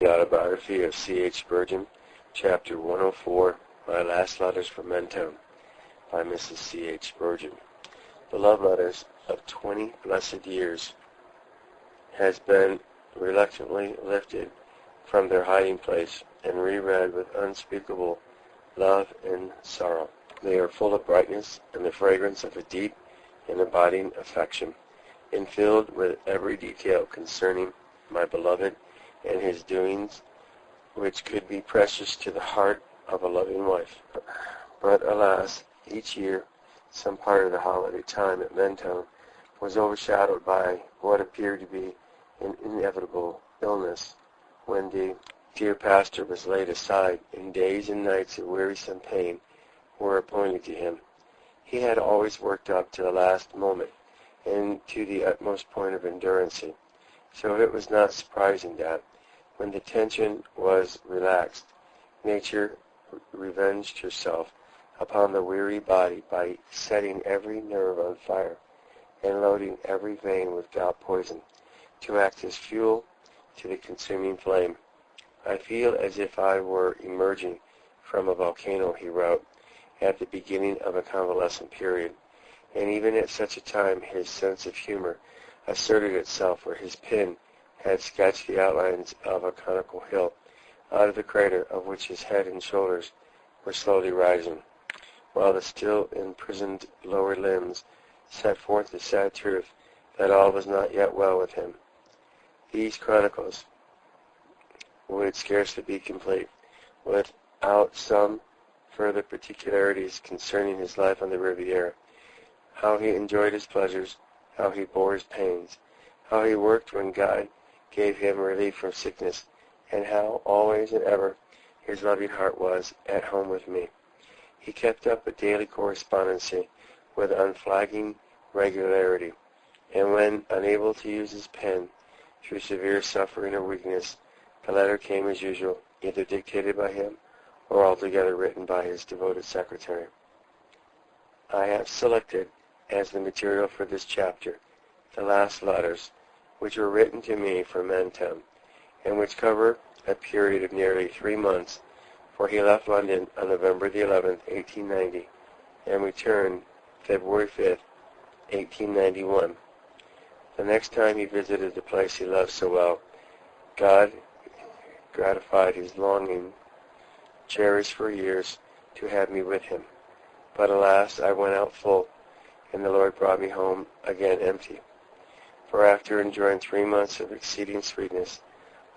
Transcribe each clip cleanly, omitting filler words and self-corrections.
The Autobiography of C.H. Spurgeon, Chapter 104, My Last Letters from Mentone, by Mrs. C.H. Spurgeon. The love letters of 20 blessed years has been reluctantly lifted from their hiding place and reread with unspeakable love and sorrow. They are full of brightness and the fragrance of a deep and abiding affection, and filled with every detail concerning my beloved and his doings, which could be precious to the heart of a loving wife. But alas, each year some part of the holiday time at Mentone was overshadowed by what appeared to be an inevitable illness, when the dear pastor was laid aside, and days and nights of wearisome pain were appointed to him. He had always worked up to the last moment and to the utmost point of endurance, so it was not surprising that, when the tension was relaxed, nature revenged herself upon the weary body by setting every nerve on fire and loading every vein with gout poison, to act as fuel to the consuming flame. I feel as if I were emerging from a volcano, he wrote, at the beginning of a convalescent period, and even at such a time his sense of humor asserted itself where his pen had sketched the outlines of a conical hill, out of the crater of which his head and shoulders were slowly rising, while the still imprisoned lower limbs set forth the sad truth that all was not yet well with him. These chronicles would scarcely be complete without some further particularities concerning his life on the Riviera, how he enjoyed his pleasures, how he bore his pains, how he worked when God gave him relief from sickness, and how always and ever his loving heart was at home with me. He kept up a daily correspondence with unflagging regularity, and when unable to use his pen through severe suffering or weakness, the letter came as usual, either dictated by him or altogether written by his devoted secretary. I have selected as the material for this chapter the last letters which were written to me from Mentone, and which cover a period of nearly 3 months, for he left London on November the 11th, 1890, and returned February 5th, 1891. The next time he visited the place he loved so well, God gratified his longing, cherished for years, to have me with him. But alas, I went out full, and the Lord brought me home again empty. For after enjoying 3 months of exceeding sweetness,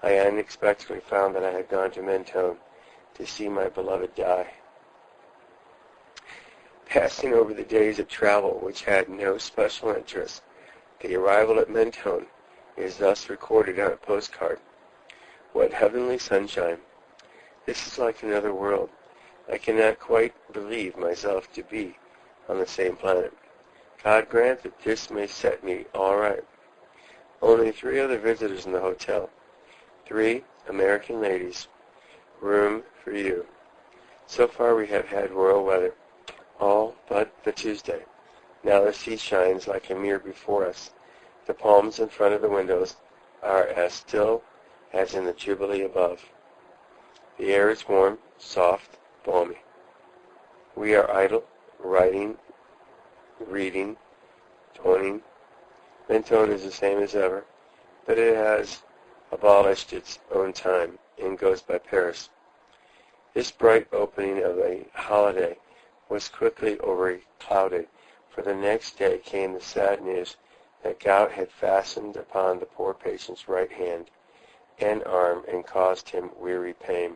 I unexpectedly found that I had gone to Mentone to see my beloved die. Passing over the days of travel which had no special interest, the arrival at Mentone is thus recorded on a postcard. What heavenly sunshine! This is like another world. I cannot quite believe myself to be on the same planet. God grant that this may set me all right. Only 3 other visitors in the hotel. 3 American ladies. Room for you. So far we have had royal weather, all but the Tuesday. Now the sea shines like a mirror before us. The palms in front of the windows are as still as in the Jubilee above. The air is warm, soft, balmy. We are idle, writing, reading, toning. Mentone is the same as ever, but it has abolished its own time and goes by Paris. This bright opening of a holiday was quickly overclouded, for the next day came the sad news that gout had fastened upon the poor patient's right hand and arm and caused him weary pain.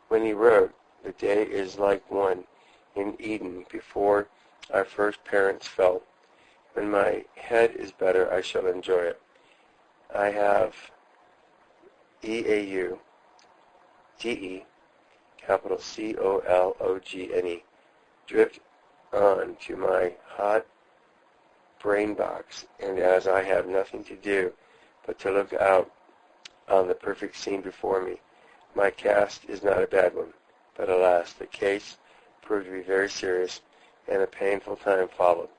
When he wrote, "The day is like one in Eden before our first parents fell. When my head is better, I shall enjoy it. I have EAUDE, capital COLOGNE, dripped on to my hot brain box, and as I have nothing to do but to look out on the perfect scene before me, my cast is not a bad one. But alas, the case proved to be very serious, and a painful time followed.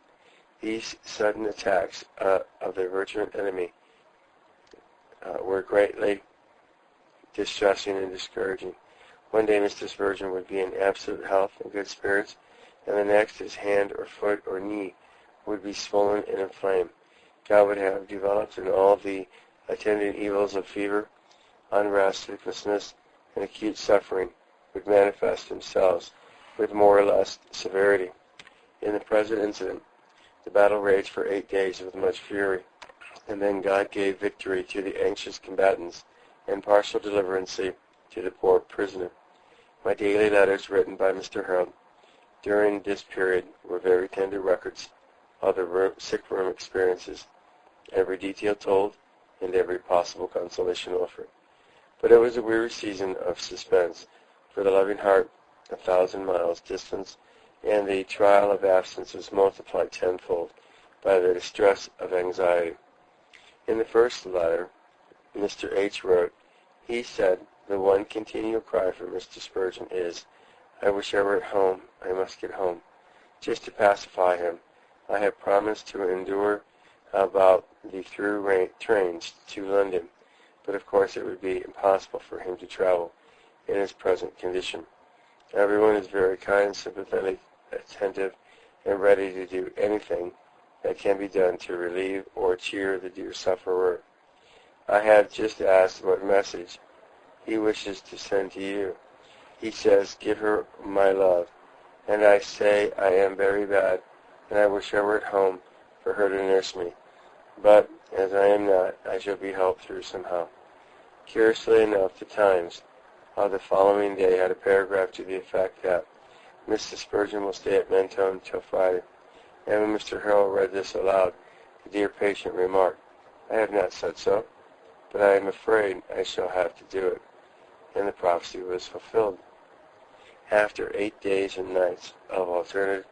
These sudden attacks of the virulent enemy were greatly distressing and discouraging. One day Mr. Spurgeon would be in absolute health and good spirits, and the next his hand or foot or knee would be swollen and inflamed. God would have developed, and all the attendant evils of fever, unrest, sleeplessness, and acute suffering would manifest themselves with more or less severity. In the present incident, the battle raged for 8 days with much fury, and then God gave victory to the anxious combatants and partial deliverance to the poor prisoner. My daily letters written by Mr. Harold during this period were very tender records of the sick room experiences, every detail told and every possible consolation offered. But it was a weary season of suspense for the loving heart, 1,000 miles distance, and the trial of absence was multiplied tenfold by the distress of anxiety. In the first letter Mr. H. wrote, he said, the one continual cry for Mr. Spurgeon is, I wish I were at home, I must get home. Just to pacify him, I have promised to endure about the through trains to London, but of course it would be impossible for him to travel in his present condition. Everyone is very kind, sympathetic, attentive, and ready to do anything that can be done to relieve or cheer the dear sufferer. I have just asked what message he wishes to send to you. He says, give her my love, and I say I am very bad, and I wish I were at home for her to nurse me. But, as I am not, I shall be helped through somehow. Curiously enough, the Times of the following day had a paragraph to the effect that Mr. Spurgeon will stay at Mentone till Friday. And when Mr. Harold read this aloud, the dear patient remarked, I have not said so, but I am afraid I shall have to do it. And the prophecy was fulfilled. After 8 days and nights of alternate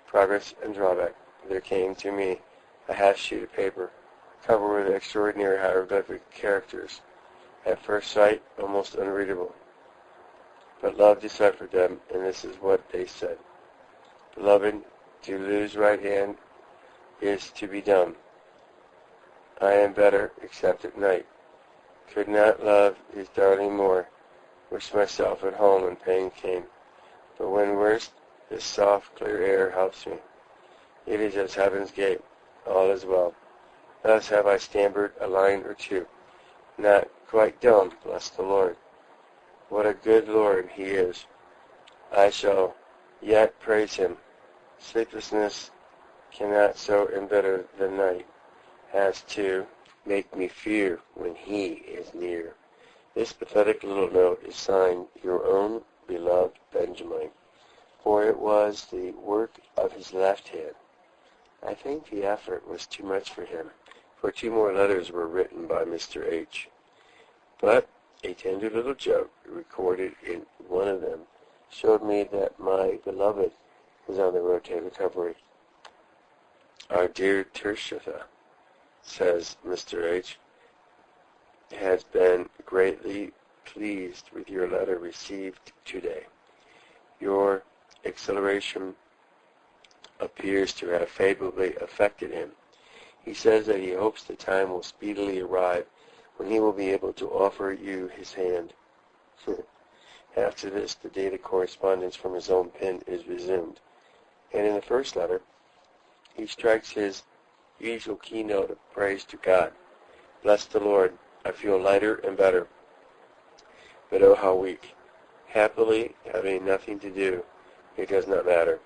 progress and drawback, there came to me a half sheet of paper covered with extraordinary hieroglyphic characters, at first sight almost unreadable. But love deciphered them, and this is what they said. Beloved, to lose right hand is to be dumb. I am better except at night. Could not love his darling more. Wished myself at home when pain came. But when worst, this soft, clear air helps me. It is as heaven's gate. All is well. Thus have I stammered a line or two. Not quite dumb, bless the Lord. What a good Lord he is. I shall yet praise him. Sleeplessness cannot so embitter the night as to make me fear when he is near. This pathetic little note is signed, your own beloved Benjamin, for it was the work of his left hand. I think the effort was too much for him, for 2 more letters were written by Mr. H. But a tender little joke recorded in one of them showed me that my beloved was on the road to recovery. Our dear Tertia, says Mr. H., has been greatly pleased with your letter received today. Your exhilaration appears to have favorably affected him. He says that he hopes the time will speedily arrive when he will be able to offer you his hand. After this, the daily correspondence from his own pen is resumed, and in the first letter, he strikes his usual keynote of praise to God. Bless the Lord, I feel lighter and better, but oh how weak. Happily, having nothing to do, it does not matter.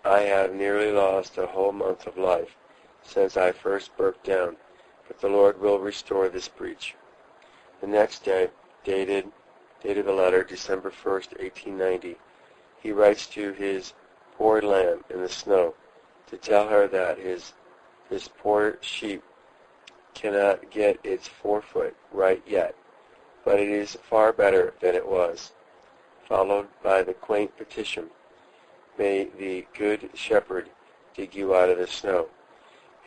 I have nearly lost a whole month of life since I first broke down, but the Lord will restore this breach. The next day, dated the letter December 1st, 1890, he writes to his poor lamb in the snow to tell her that his poor sheep cannot get its forefoot right yet, but it is far better than it was, followed by the quaint petition, may the good shepherd dig you out of the snow,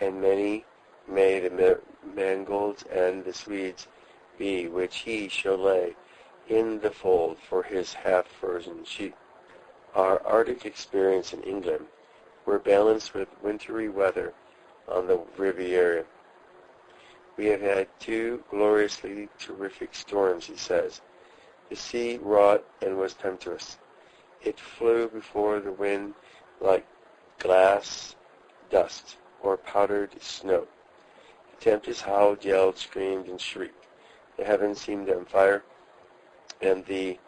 and many may the mangolds and the Swedes be which he shall lay in the fold for his half-frozen sheep. Our Arctic experience in England were balanced with wintry weather on the Riviera. We have had 2 gloriously terrific storms, he says. The sea wrought and was tempestuous. It flew before the wind like glass dust or powdered snow. The tempest howled, yelled, screamed, and shrieked. The heavens seemed on fire, and the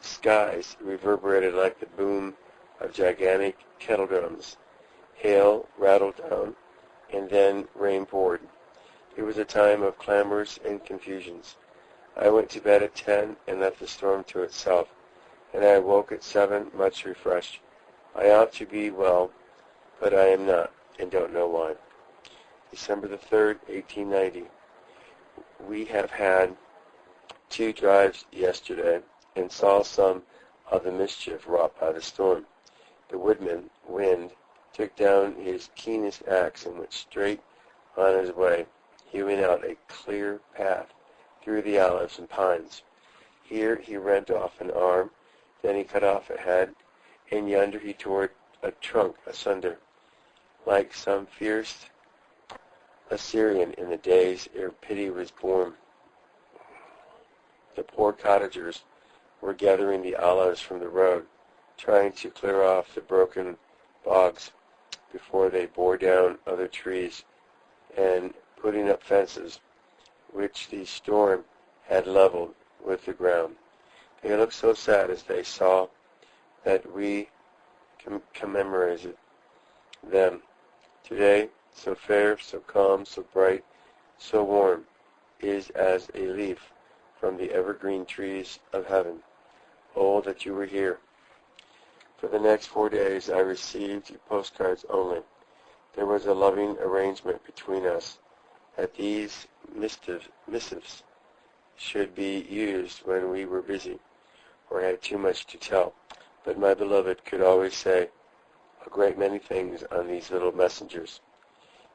skies reverberated like the boom of gigantic kettle drums. Hail rattled down, and then rain poured. It was a time of clamors and confusions. I went to bed at 10 and left the storm to itself, and I awoke at 7 much refreshed. I ought to be well, but I am not, and don't know why. December the 3rd, 1890. We have had 2 drives yesterday, and saw some of the mischief wrought by the storm. The woodman, Wind, took down his keenest axe and went straight on his way, hewing out a clear path through the olives and pines. Here he rent off an arm, then he cut off a head, and yonder he tore a trunk asunder, like some fierce Assyrian in the days ere pity was born. The poor cottagers were gathering the olives from the road, trying to clear off the broken bogs before they bore down other trees, and putting up fences which the storm had leveled with the ground. They looked so sad as they saw that we commemorated them. Today, so fair, so calm, so bright, so warm, is as a leaf from the evergreen trees of heaven. Oh, that you were here. For the next 4 days I received postcards only. There was a loving arrangement between us that these missives should be used when we were busy or had too much to tell. But my beloved could always say a great many things on these little messengers.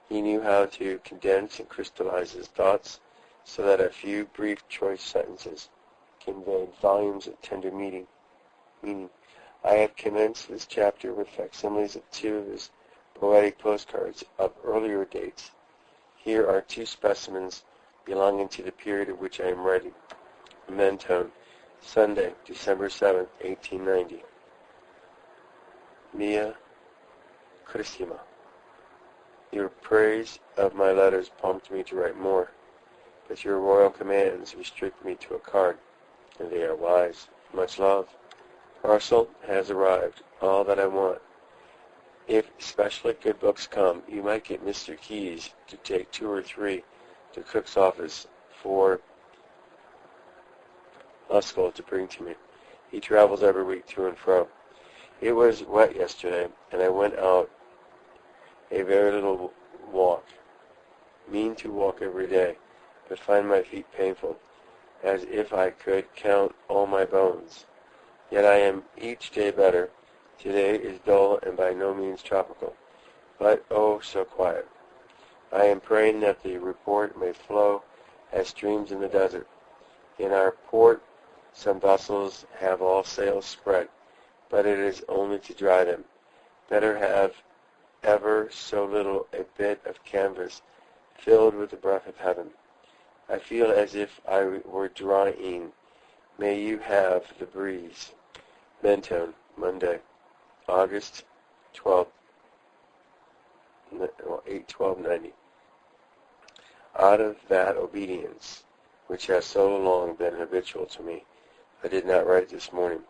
He knew how to condense and crystallize his thoughts so that a few brief choice sentences conveyed volumes of tender meaning. I have commenced this chapter with facsimiles of 2 of his poetic postcards of earlier dates. Here are 2 specimens belonging to the period of which I am writing. Mentone, Sunday, December 7, 1890. Mia Carissima, your praise of my letters prompted me to write more, but your royal commands restrict me to a card, and they are wise. Much love. Parcel has arrived, all that I want. If specially good books come, you might get Mr. Keyes to take 2 or 3 to Cook's office for Luscol to bring to me. He travels every week to and fro. It was wet yesterday, and I went out a very little walk. Mean to walk every day, but find my feet painful, as if I could count all my bones. Yet I am each day better. Today is dull and by no means tropical, but oh so quiet. I am praying that the report may flow as streams in the desert. In our port some vessels have all sails spread, but it is only to dry them. Better have ever so little a bit of canvas filled with the breath of heaven. I feel as if I were drying. May you have the breeze. Mentone, Monday, August 12, 8/12/90. Out of that obedience, which has so long been habitual to me, I did not write this morning,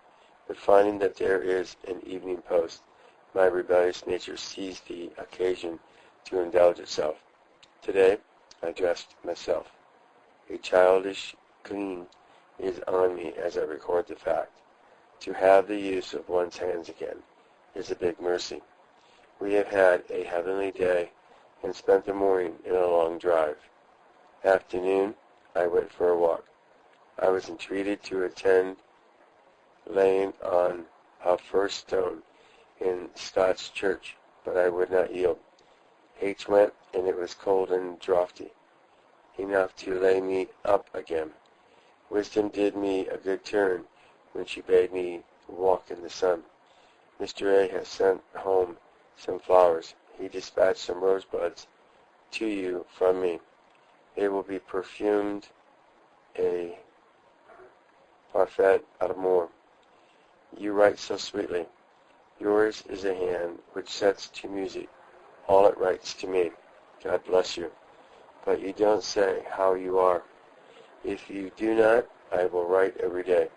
but finding that there is an evening post, my rebellious nature seized the occasion to indulge itself. Today, I dressed myself. A childish gleam is on me as I record the fact. To have the use of one's hands again is a big mercy. We have had a heavenly day and spent the morning in a long drive. Afternoon, I went for a walk. I was entreated to attend laying on of first stone in Scott's church, but I would not yield. H went, and it was cold and draughty, enough to lay me up again. Wisdom did me a good turn when she bade me walk in the sun. Mr. A. has sent home some flowers. He dispatched some rosebuds to you from me. It will be perfumed a parfait amour. You write so sweetly. Yours is a hand which sets to music all it writes to me. God bless you. But you don't say how you are. If you do not, I will write every day.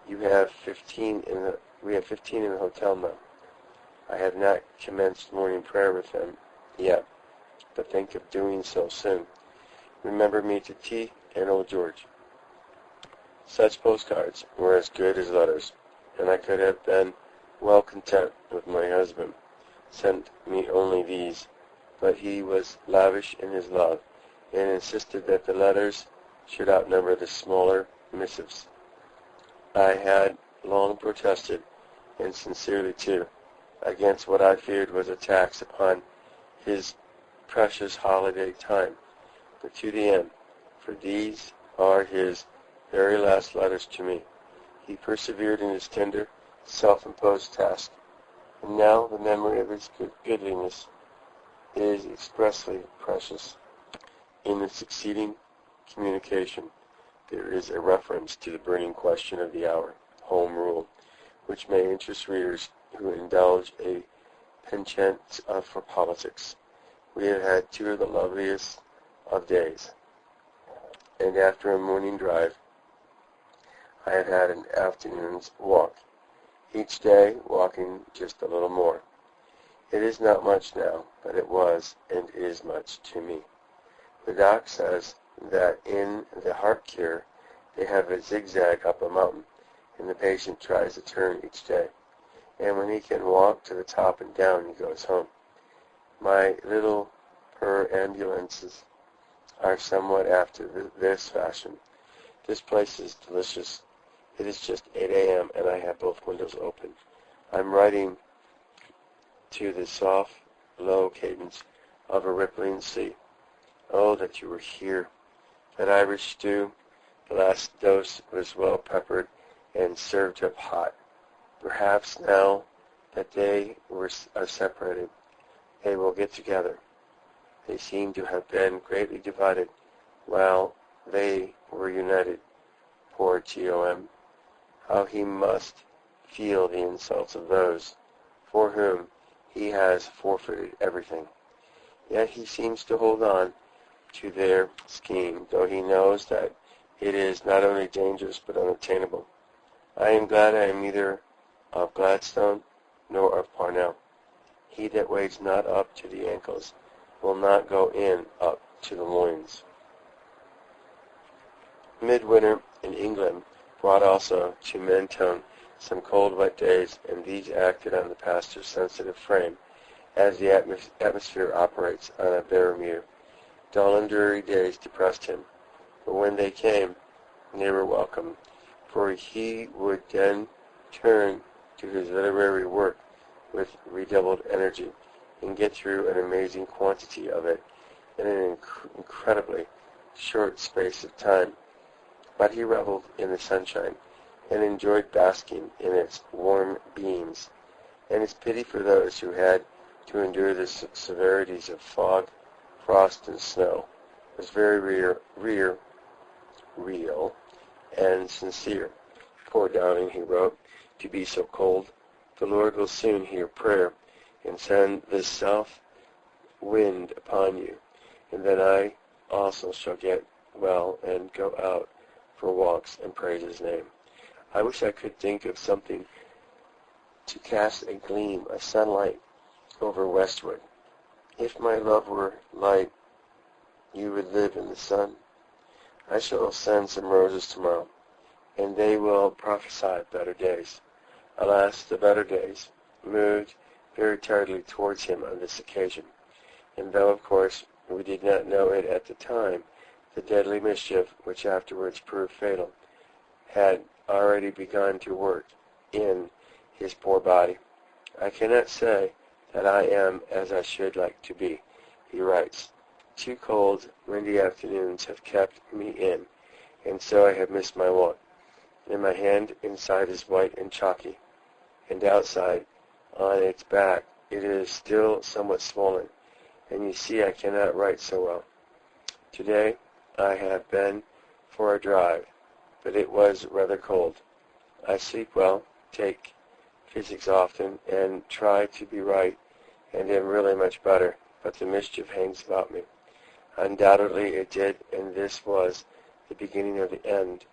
We have 15 in the hotel now. I have not commenced morning prayer with them yet, but think of doing so soon. Remember me to T and old George. Such postcards were as good as letters, and I could have been well content with my husband sent me only these, but he was lavish in his love, and insisted that the letters should outnumber the smaller missives. I had long protested, and sincerely too, against what I feared was a tax upon his precious holiday time, but to the end, for these are his very last letters to me, he persevered in his tender, self-imposed task, and now the memory of his goodliness is expressly precious. In the succeeding communication, there is a reference to the burning question of the hour, Home Rule, which may interest readers who indulge a penchant for politics. We have had two of the loveliest of days, and after a morning drive, I have had an afternoon's walk, each day walking just a little more. It is not much now, but it was and is much to me. The doc says that in the heart cure they have a zigzag up a mountain, and the patient tries to turn each day, and when he can walk to the top and down, he goes home. My little perambulances are somewhat after this fashion. This place is delicious. It is just 8 a.m. and I have both windows open. I'm writing to the soft, low cadence of a rippling sea. Oh, that you were here. That Irish stew, the last dose was well peppered and served up hot. Perhaps now that they are separated, they will get together. They seem to have been greatly divided while they were united. Poor T.O.M. How he must feel the insults of those for whom he has forfeited everything. Yet he seems to hold on to their scheme, though he knows that it is not only dangerous but unattainable. I am glad I am neither of Gladstone nor of Parnell. He that wades not up to the ankles will not go in up to the loins. Midwinter in England brought also to Mentone some cold, wet days, and these acted on the pastor's sensitive frame as the atmosphere operates on a barometer. Dull and dreary days depressed him, but when they came, they were welcome, for he would then turn to his literary work with redoubled energy and get through an amazing quantity of it in an incredibly short space of time. But he reveled in the sunshine and enjoyed basking in its warm beams, and his pity for those who had to endure the severities of fog, frost, and snow was very real and sincere. Poor darling, he wrote, to be so cold. The Lord will soon hear prayer and send this south wind upon you, and then I also shall get well and go out for walks and praise his name. I wish I could think of something to cast a gleam of sunlight over Westwood. If my love were light, you would live in the sun. I shall send some roses tomorrow, and they will prophesy better days. Alas, the better days moved very tardily towards him on this occasion, and though, of course, we did not know it at the time, the deadly mischief, which afterwards proved fatal, had already begun to work in his poor body. I cannot say that I am as I should like to be, he writes. 2 cold, windy afternoons have kept me in, and so I have missed my walk. And my hand inside is white and chalky, and outside, on its back, it is still somewhat swollen, and you see I cannot write so well. Today I have been for a drive, but it was rather cold. I sleep well, take physics often, and try to be right, and am really much better, but the mischief hangs about me. Undoubtedly it did, and this was the beginning of the end,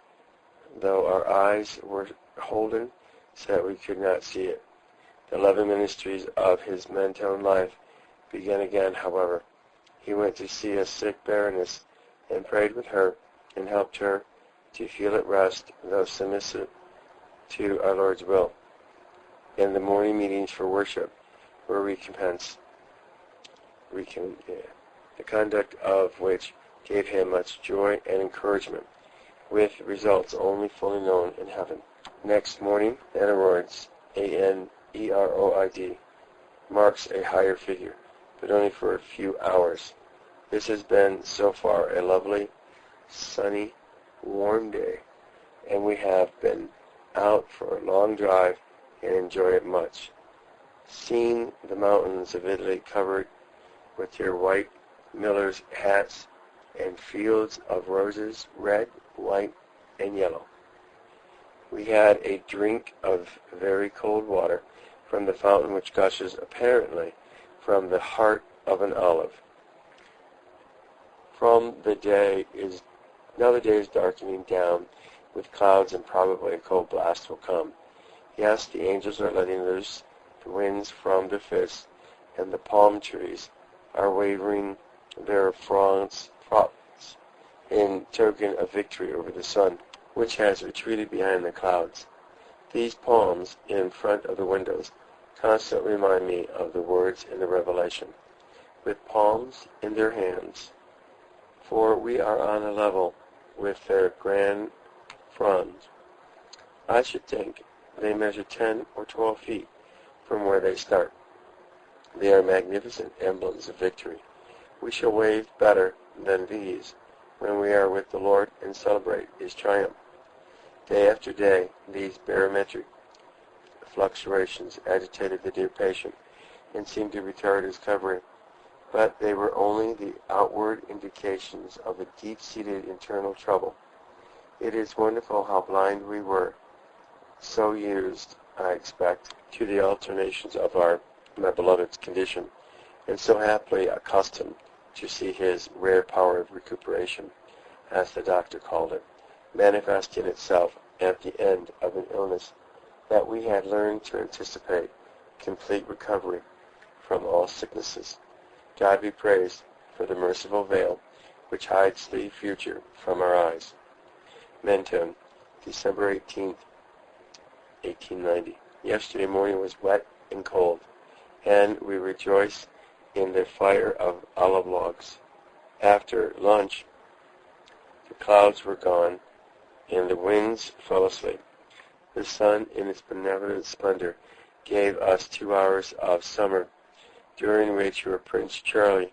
though our eyes were holden so that we could not see it. The 11 ministries of his Mentone life began again, however. He went to see a sick Baroness and prayed with her and helped her to feel at rest, though submissive to our Lord's will. And the morning meetings for worship were recompensed, the conduct of which gave him much joy and encouragement, with results only fully known in heaven. Next morning, aneroids, A-N-E-R-O-I-D, marks a higher figure, but only for a few hours. This has been, so far, a lovely, sunny, warm day, and we have been out for a long drive and enjoy it much. Seeing the mountains of Italy covered with their white millers' hats and fields of roses, red, white, and yellow. We had a drink of very cold water from the fountain which gushes apparently from the heart of an olive. Now the day is darkening down with clouds, and probably a cold blast will come. Yes, the angels are letting loose the winds from their fists, and the palm trees are waving their fronds in token of victory over the sun, which has retreated behind the clouds. These palms in front of the windows constantly remind me of the words in the Revelation, with palms in their hands, for we are on a level with their grand fronds. I should think they measure 10 or 12 feet from where they start. They are magnificent emblems of victory. We shall wave better than these when we are with the Lord and celebrate his triumph. Day after day, these barometric fluctuations agitated the dear patient and seemed to retard his recovery, but they were only the outward indications of a deep-seated internal trouble. It is wonderful how blind we were, so used, I expect, to the alternations of my beloved's condition, and so happily accustomed to see his rare power of recuperation, as the doctor called it, manifesting itself at the end of an illness, that we had learned to anticipate complete recovery from all sicknesses. God be praised for the merciful veil which hides the future from our eyes. Mentone, December 18th, 1890. Yesterday morning was wet and cold, and we rejoiced in the fire of olive logs. After lunch, the clouds were gone, and the winds fell asleep. The sun, in its benevolent splendor, gave us 2 hours of summer, during which your Prince Charlie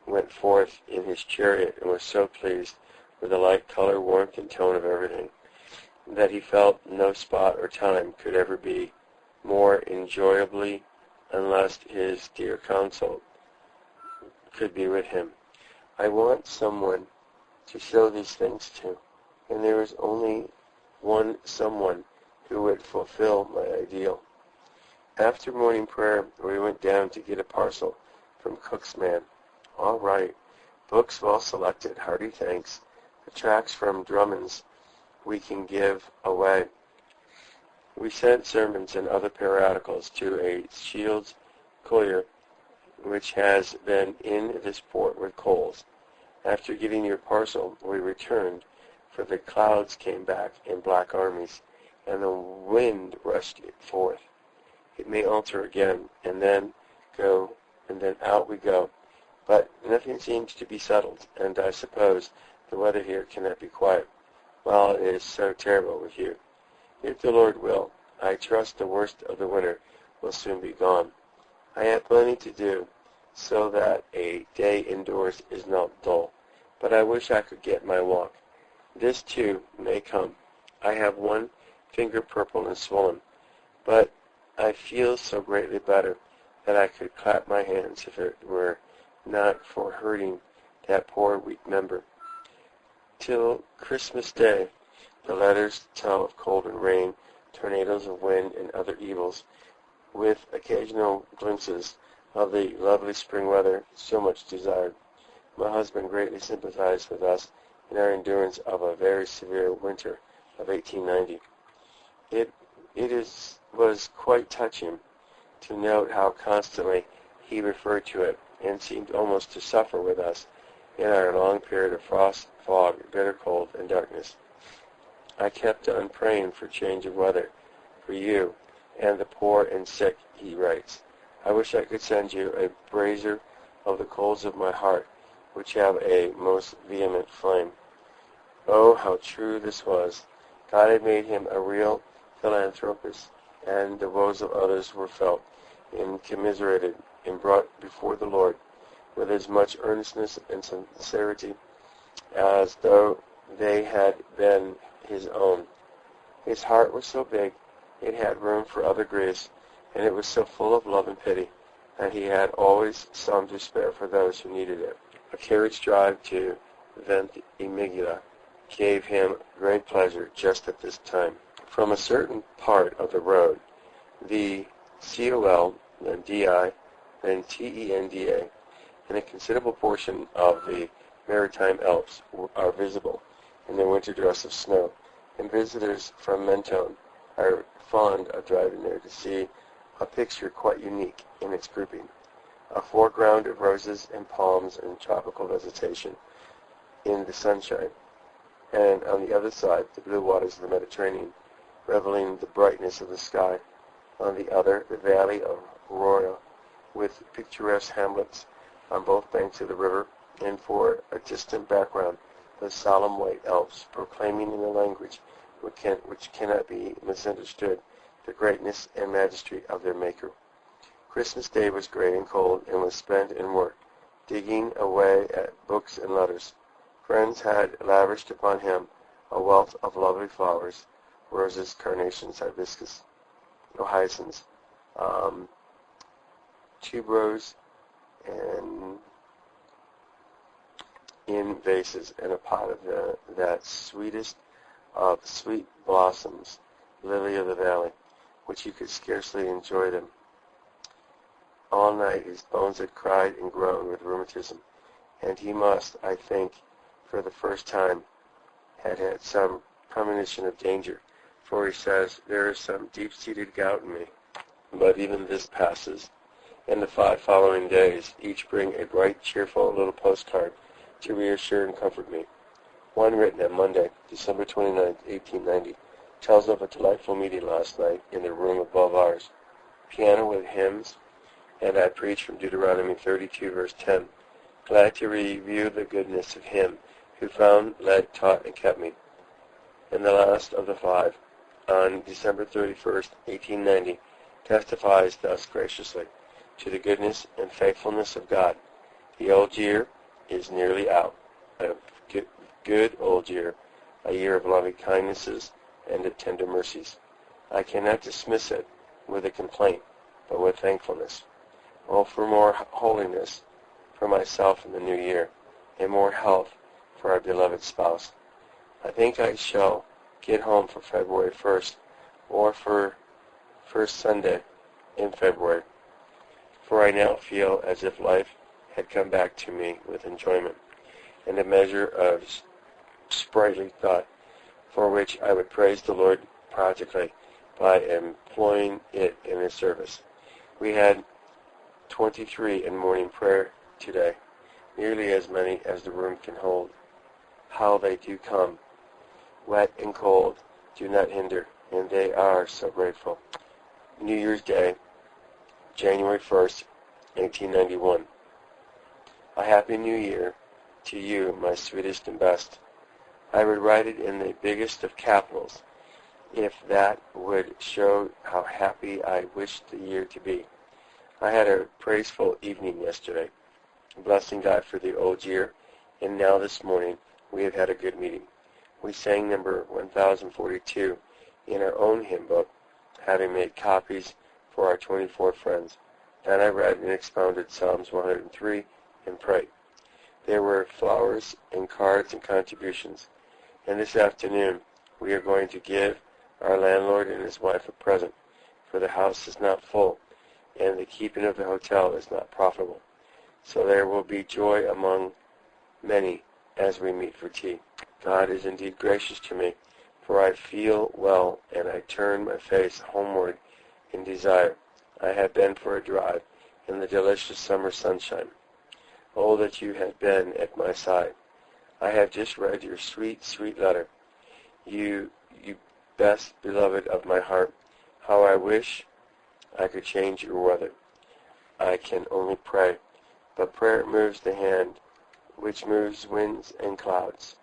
went forth in his chariot and was so pleased with the light, color, warmth, and tone of everything, that he felt no spot or time could ever be more enjoyably unless his dear consort could be with him. I want someone to show these things to, and there is only one someone who would fulfill my ideal. After morning prayer, we went down to get a parcel from Cook's man. All right. Books well selected. Hearty thanks. The tracts from Drummond's we can give away. We sent sermons and other periodicals to a Shields collier which has been in this port with coals. After getting your parcel, we returned, for the clouds came back in black armies, and the wind rushed it forth. It may alter again, and then out we go. But nothing seems to be settled, and I suppose the weather here cannot be quiet, while it is so terrible with you. If the Lord will, I trust the worst of the winter will soon be gone. I have plenty to do, so that a day indoors is not dull, but I wish I could get my walk. This, too, may come. I have one finger purple and swollen, but I feel so greatly better that I could clap my hands if it were not for hurting that poor weak member. Till Christmas Day, the letters tell of cold and rain, tornadoes of wind, and other evils, with occasional glimpses of the lovely spring weather so much desired. My husband greatly sympathized with us in our endurance of a very severe winter of 1890. Was quite touching to note how constantly he referred to it, and seemed almost to suffer with us in our long period of frost, fog, bitter cold, and darkness. I kept on praying for change of weather, for you, and the poor and sick, he writes. I wish I could send you a brazier of the coals of my heart, which have a most vehement flame. Oh, how true this was! God had made him a real philanthropist, and the woes of others were felt and commiserated and brought before the Lord with as much earnestness and sincerity as though they had been his own. His heart was so big, it had room for other griefs, and it was so full of love and pity that he had always some to spare for those who needed it. A carriage drive to Ventimiglia gave him great pleasure just at this time. From a certain part of the road, the COL, then DI, then TENDA, and a considerable portion of the Maritime Alps are visible in their winter dress of snow, and visitors from Mentone are fond of driving there to see a picture quite unique in its grouping, a foreground of roses and palms and tropical vegetation in the sunshine, and on the other side the blue waters of the Mediterranean, reveling the brightness of the sky. On the other, the valley of Roya, with picturesque hamlets on both banks of the river, and for a distant background, the solemn white Alps, proclaiming in a language which cannot be misunderstood the greatness and majesty of their Maker. Christmas Day was gray and cold, and was spent in work, digging away at books and letters. Friends had lavished upon him a wealth of lovely flowers, roses, carnations, hibiscus, hyacinths, tuberose, and in vases, and a pot of that sweetest of sweet blossoms, lily of the valley, which you could scarcely enjoy them. All night his bones had cried and groaned with rheumatism, and he must, I think, for the first time, had had some premonition of danger, for he says, there is some deep-seated gout in me. But even this passes, and the 5 following days each bring a bright, cheerful little postcard to reassure and comfort me. One written on Monday, December 29, 1890, tells of a delightful meeting last night in the room above ours. Piano with hymns, and I preached from Deuteronomy 32, verse 10. Glad to review the goodness of him who found, led, taught, and kept me. And the last of the 5, on December 31st, 1890, testifies thus graciously to the goodness and faithfulness of God. The old year is nearly out. A good old year, a year of loving kindnesses and of tender mercies. I cannot dismiss it with a complaint, but with thankfulness. Oh, for more holiness for myself in the new year, and more health for our beloved spouse. I think I shall get home for February 1st, or for first Sunday in February, for I now feel as if life had come back to me with enjoyment, and a measure of sprightly thought, for which I would praise the Lord practically by employing it in His service. We had 23 in morning prayer today, nearly as many as the room can hold. How they do come! Wet and cold do not hinder, and they are so grateful. New Year's Day, January 1st, 1891. A Happy New Year to you, my sweetest and best. I would write it in the biggest of capitals, if that would show how happy I wish the year to be. I had a praiseful evening yesterday, blessing God for the old year, and now this morning we have had a good meeting. We sang number 1042 in our own hymn book, having made copies for our 24 friends. Then I read and expounded Psalms 103 and prayed. There were flowers and cards and contributions. And this afternoon we are going to give our landlord and his wife a present, for the house is not full, and the keeping of the hotel is not profitable. So there will be joy among many as we meet for tea. God is indeed gracious to me, for I feel well, and I turn my face homeward in desire. I have been for a drive in the delicious summer sunshine. Oh, that you had been at my side. I have just read your sweet, sweet letter. You best beloved of my heart, how I wish I could change your weather. I can only pray, but prayer moves the hand, which moves winds and clouds.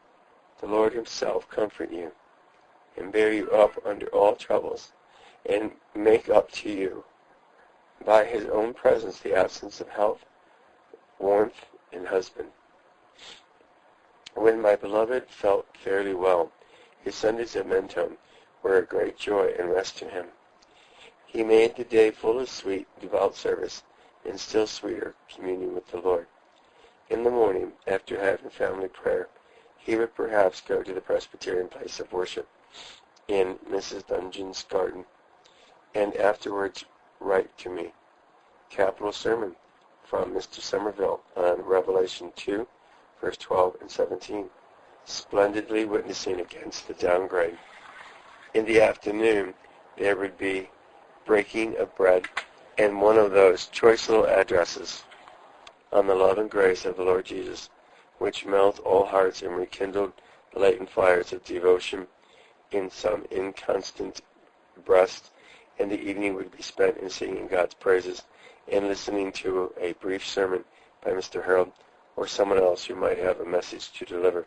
The Lord himself comfort you, and bear you up under all troubles, and make up to you by his own presence the absence of health, warmth, and husband. When my beloved felt fairly well, his Sundays at Mentone were a great joy and rest to him. He made the day full of sweet, devout service, and still sweeter communion with the Lord. In the morning, after having family prayer, he would perhaps go to the Presbyterian place of worship in Mrs. Dungeon's garden, and afterwards write to me. Capital sermon from Mr. Somerville on Revelation 2, verse 12 and 17, splendidly witnessing against the downgrade. In the afternoon, there would be breaking of bread and one of those choice little addresses on the love and grace of the Lord Jesus, which melt all hearts and rekindled the latent fires of devotion in some inconstant breast, and the evening would be spent in singing God's praises and listening to a brief sermon by Mr. Harold or someone else who might have a message to deliver.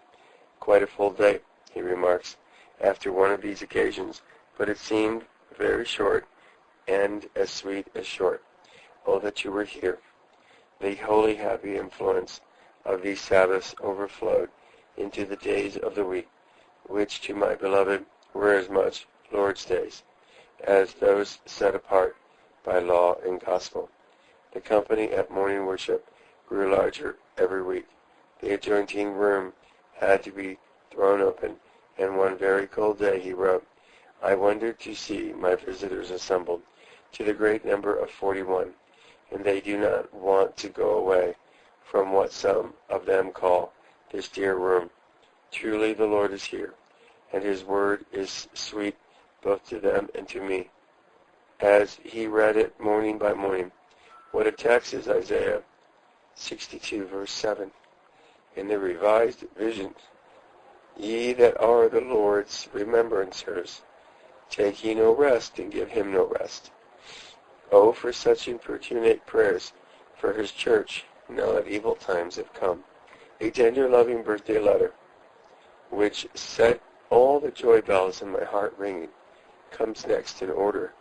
Quite a full day, he remarks, after one of these occasions, but it seemed very short and as sweet as short. Oh, that you were here. The holy, happy influence of these Sabbaths overflowed into the days of the week, which to my beloved were as much Lord's days as those set apart by law and gospel. The company at morning worship grew larger every week. The adjoining room had to be thrown open, and one very cold day he wrote, I wondered to see my visitors assembled, to the great number of 41, and they do not want to go away from what some of them call this dear room. Truly the Lord is here, and his word is sweet both to them and to me. As he read it morning by morning, what a text is Isaiah 62, verse 7. In the Revised Vision, ye that are the Lord's remembrancers, take ye no rest, and give him no rest. Oh, for such importunate prayers for his church, now that evil times have come. A tender, loving birthday letter, which set all the joy bells in my heart ringing, comes next in order,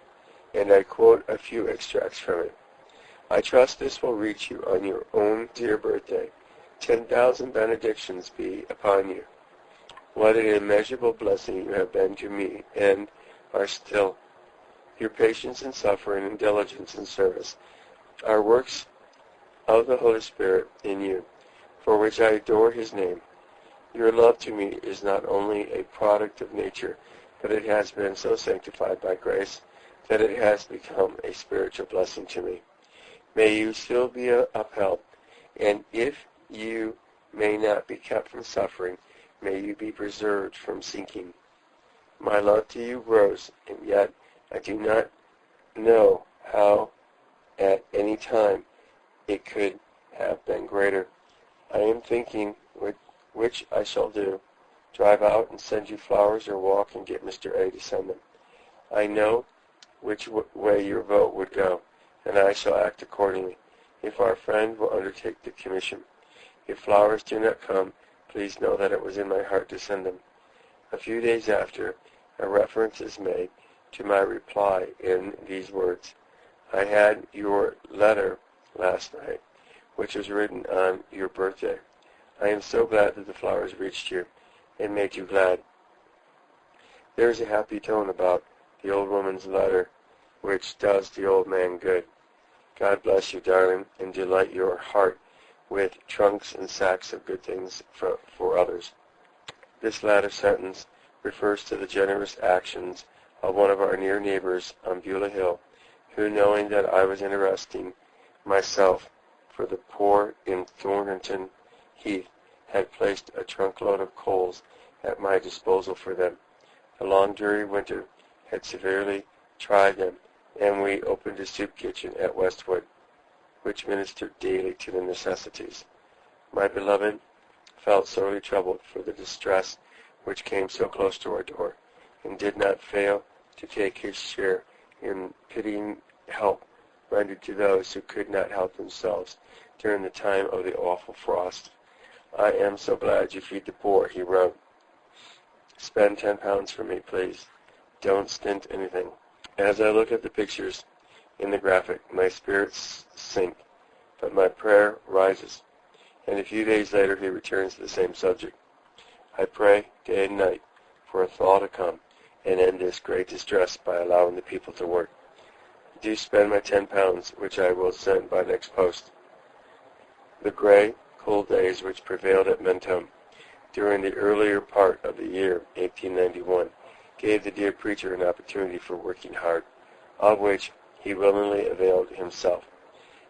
and I quote a few extracts from it. I trust this will reach you on your own dear birthday. 10,000 benedictions be upon you. What an immeasurable blessing you have been to me, and are still. Your patience in suffering and diligence in service are works of the Holy Spirit in you, for which I adore his name. Your love to me is not only a product of nature, but it has been so sanctified by grace that it has become a spiritual blessing to me. May you still be upheld, and if you may not be kept from suffering, may you be preserved from sinking. My love to you grows, and yet I do not know how at any time it could have been greater. I am thinking which I shall do, drive out and send you flowers, or walk and get Mr. A to send them. I know which way your vote would go, and I shall act accordingly, if our friend will undertake the commission. If flowers do not come, please know that it was in my heart to send them. A few days after, a reference is made to my reply in these words. I had your letter last night, which was written on your birthday. I am so glad that the flowers reached you and made you glad. There is a happy tone about the old woman's letter, which does the old man good. God bless you, darling, and delight your heart with trunks and sacks of good things for others. This latter sentence refers to the generous actions of one of our near neighbors on Beulah Hill, who, knowing that I was interesting myself for the poor in Thornton Heath, had placed a trunkload of coals at my disposal for them. The long dreary winter had severely tried them, and we opened a soup kitchen at Westwood, which ministered daily to the necessities. My beloved felt sorely troubled for the distress which came so close to our door, and did not fail to take his share in pitying help rendered to those who could not help themselves during the time of the awful frost. "I am so glad you feed the poor," he wrote. "Spend £10 for me, please. Don't stint anything." As I look at the pictures in the graphic, my spirits sink, but my prayer rises, and a few days later he returns to the same subject. I pray day and night for a thaw to come and end this great distress by allowing the people to work. Do spend my £10, which I will send by next post. The gray, cold days which prevailed at Mentone during the earlier part of the year 1891 gave the dear preacher an opportunity for working hard, of which he willingly availed himself.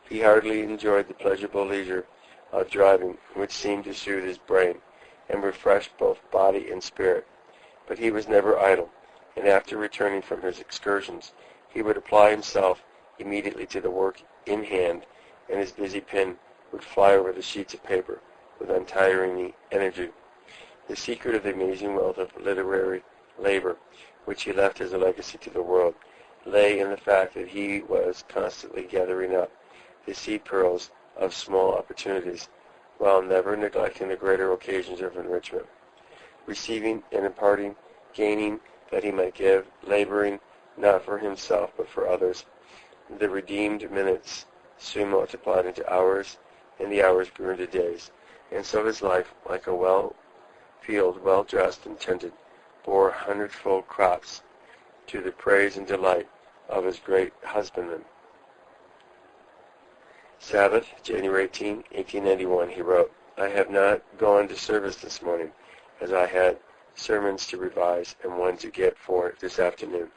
He heartily enjoyed the pleasurable leisure of driving, which seemed to soothe his brain and refresh both body and spirit. But he was never idle, and after returning from his excursions, he would apply himself immediately to the work in hand, and his busy pen would fly over the sheets of paper with untiring energy. The secret of the amazing wealth of literary labor, which he left as a legacy to the world, lay in the fact that he was constantly gathering up the seed pearls of small opportunities, while never neglecting the greater occasions of enrichment. Receiving and imparting, gaining that he might give, laboring not for himself but for others. The redeemed minutes soon multiplied into hours, and the hours grew into days. And so his life, like a field well dressed and tended, bore 100-fold crops to the praise and delight of his great husbandman. Sabbath, January 18, 1891, he wrote, "I have not gone to service this morning, as I had sermons to revise and one to get for this afternoon.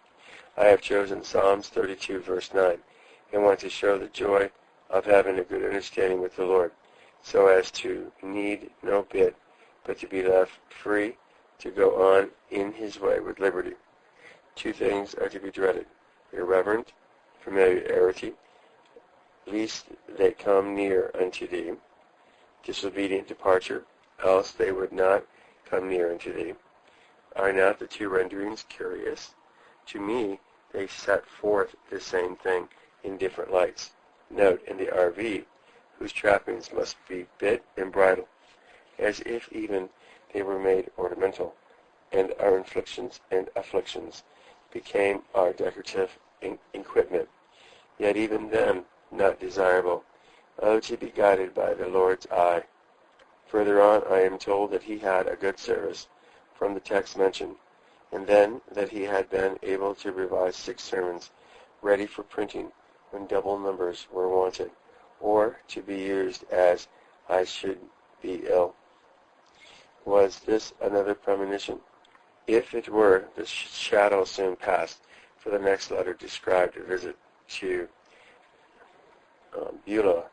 I have chosen Psalms 32, verse 9, and want to show the joy of having a good understanding with the Lord, so as to need no bit, but to be left free to go on in his way with liberty. Two things are to be dreaded: irreverent familiarity, lest they come near unto thee; disobedient departure, else they would not come near unto thee. Are not the two renderings curious? To me they set forth the same thing in different lights. Note in the RV, whose trappings must be bit and bridle, as if even they were made ornamental, and our inflictions and afflictions became our decorative equipment, yet even then not desirable. Oh, to be guided by the Lord's eye." Further on, I am told that he had a good service from the text mentioned, and then that he had been able to revise 6 sermons ready for printing when double numbers were wanted, or to be used as I should be ill. Was this another premonition? If it were, the shadow soon passed, for the next letter described a visit to Beulah,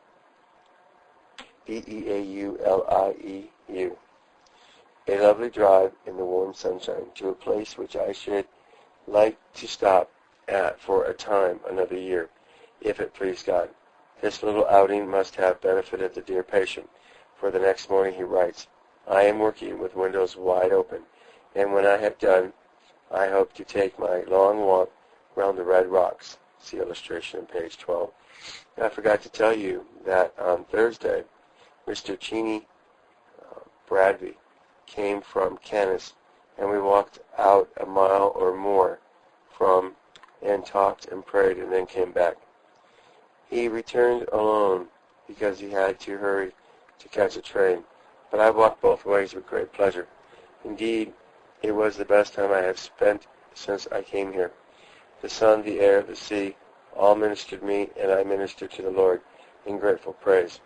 Beaulieu, a lovely drive in the warm sunshine to a place which I should like to stop at for a time another year, if it please God. This little outing must have benefited the dear patient, for the next morning he writes, "I am working with windows wide open, and when I have done, I hope to take my long walk round the red rocks." See illustration on page 12. I forgot to tell you that on Thursday, Mr. Cheney Bradby came from Canis, and we walked out a mile or more from and talked and prayed and then came back. He returned alone because he had to hurry to catch a train, but I walked both ways with great pleasure. Indeed, it was the best time I have spent since I came here. The sun, the air, the sea, all ministered me, and I ministered to the Lord in grateful praise.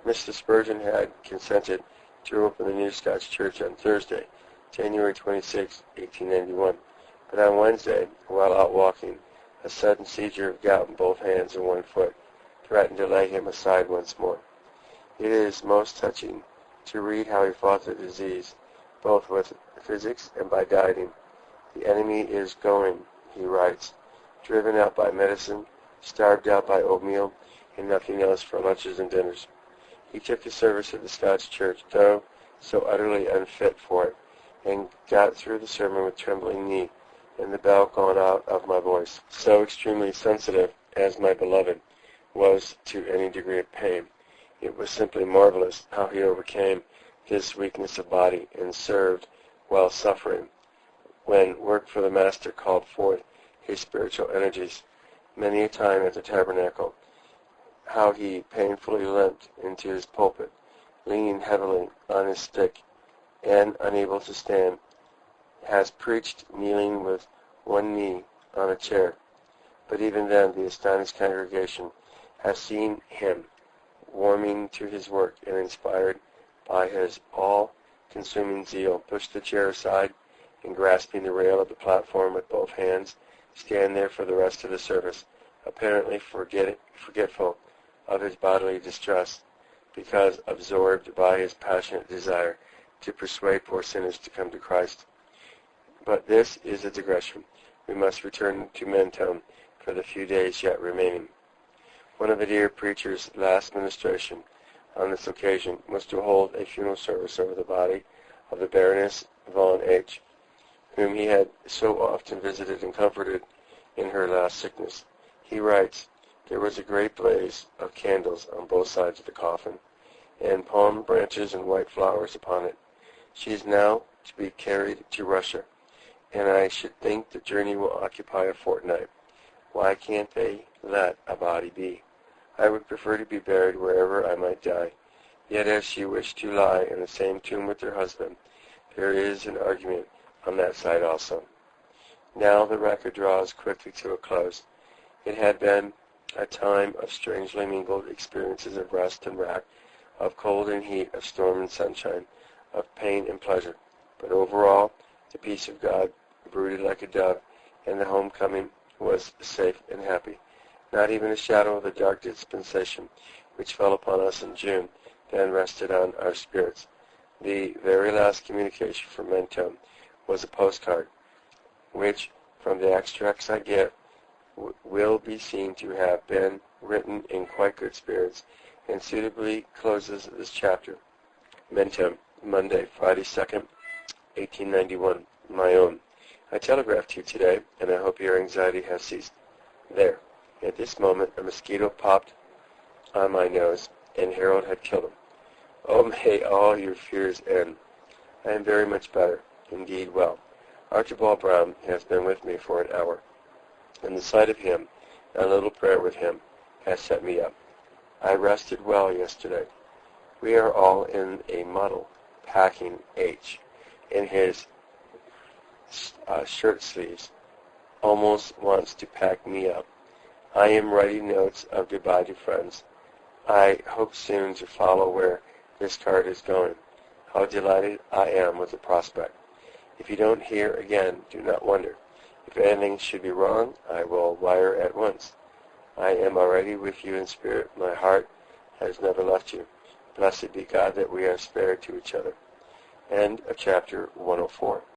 Mr. Spurgeon had consented to open the new Scotch church on Thursday, January 26, 1891. But on Wednesday, while out walking, a sudden seizure of gout in both hands and one foot threatened to lay him aside once more. It is most touching to read how he fought the disease, both with physics and by dieting. The enemy is going, he writes, driven out by medicine, starved out by oatmeal, and nothing else for lunches and dinners. He took the service at the Scotch church, though so utterly unfit for it, and got through the sermon with trembling knee, and the bell gone out of my voice. So extremely sensitive as my beloved was to any degree of pain, it was simply marvelous how he overcame this weakness of body and served while suffering, when work for the Master called forth his spiritual energies. Many a time at the tabernacle, how he painfully limped into his pulpit, leaning heavily on his stick, and unable to stand, has preached kneeling with one knee on a chair. But even then the astonished congregation has seen him warming to his work and inspired by his all-consuming zeal, push the chair aside and grasping the rail of the platform with both hands, stand there for the rest of the service, apparently forgetful of his bodily distress, because absorbed by his passionate desire to persuade poor sinners to come to Christ. But this is a digression. We must return to Mentone for the few days yet remaining. One of the dear preacher's last ministration on this occasion was to hold a funeral service over the body of the Baroness von H., whom he had so often visited and comforted in her last sickness. He writes, there was a great blaze of candles on both sides of the coffin, and palm branches and white flowers upon it. She is now to be carried to Russia, and I should think the journey will occupy a fortnight. Why can't they let a body be? I would prefer to be buried wherever I might die. Yet as she wished to lie in the same tomb with her husband, there is an argument on that side also. Now the record draws quickly to a close. It had been a time of strangely mingled experiences of rest and rack, of cold and heat, of storm and sunshine, of pain and pleasure. But overall, the peace of God brooded like a dove, and the homecoming was safe and happy. Not even a shadow of the dark dispensation which fell upon us in June then rested on our spirits. The very last communication from Mentone was a postcard, which, from the extracts I give, will be seen to have been written in quite good spirits, and suitably closes this chapter. Mentone, Monday, Friday 2nd, 1891. My own. I telegraphed you today, and I hope your anxiety has ceased. There. At this moment, a mosquito popped on my nose, and Harold had killed him. Oh, may all your fears end. I am very much better, indeed well. Archibald Brown has been with me for an hour, and the sight of him, and a little prayer with him, has set me up. I rested well yesterday. We are all in a muddle, packing H in his shirt sleeves. Almost wants to pack me up. I am writing notes of goodbye to friends. I hope soon to follow where this card is going. How delighted I am with the prospect. If you don't hear again, do not wonder. If anything should be wrong, I will wire at once. I am already with you in spirit. My heart has never left you. Blessed be God that we are spared to each other. End of chapter 104.